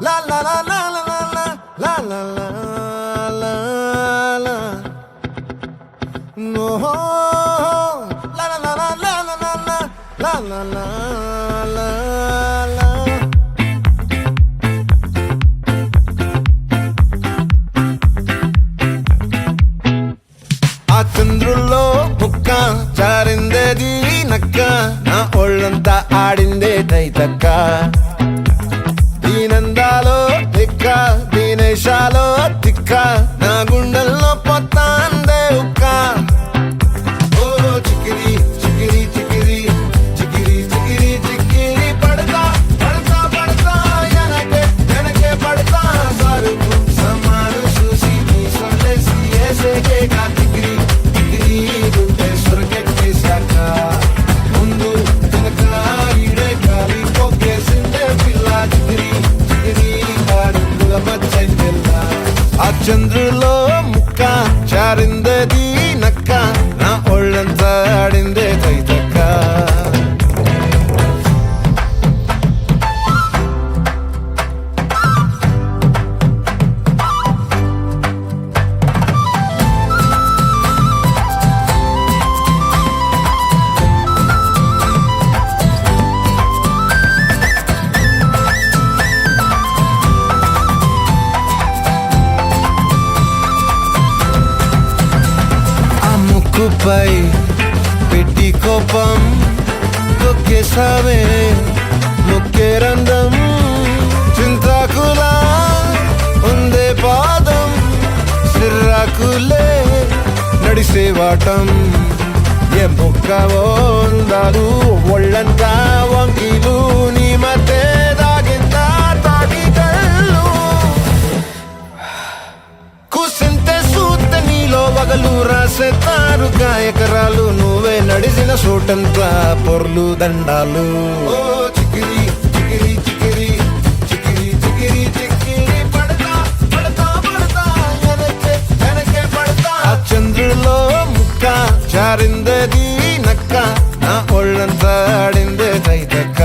La la la la la la la la la la la. No, la la la la la la la la la la la la. ఆ చంద్రుల్లో బుక్క జారిందేది నక్క నా ఒళ్ళంతా ఆడిందే తైతక్క దీనందాలో తిక్క దీనేశాలో తిక్క నా గుండెల్లో పొత్తాందే ఉక్క ఓ చికిరి చికిరి చికిరి చికిరి చికిరి చికిరి పడతా పడతా పడతా ఎనకే ఎనకే పడతా సరుకు సమాను చూసి నీ సొల్లేసి ఏసేకే కా చికిరి చికిరి గుండె సొరకెట్టేశాక ముందు వెనక ఈడే గాలి పోకేసిందే పిల్ల చికిరి చికిరి ఆడుగుల మచ్చంజెల్ల ఆ చంద్రులో ముక్క చారిందది నక్క నా ఒళ్ళంతా ఆడిందే తైతక్క ఆ ముక్కుపై పెట్టి కోపం తొక్కేసావే ముక్కే రంధ్రం చింతాకులా ఉందే పాదం సిర్రాకులే నడిసే వాటం ఏ ముక్కవో ఉందాలు ఒళ్ళంతా వంకీలు నీ మధ్య దాగిందా తాటి కళ్ళు కూసింతే సూత్తే నీలో వగలు రాసేతారు గాయకరాలు నువ్వే నడిసిన చోటంతా పొర్లు దండాలు ఓ చికిరి చికిరి చికిరి చికిరి చికిరి చికిరి పడతా పడతా పడతా ఎనకే ఎనకే పడతా ఆ చంద్రులో ముక్క చారిందది నక్క నా ఒళ్ళంతా ఆడిందే తైతక్క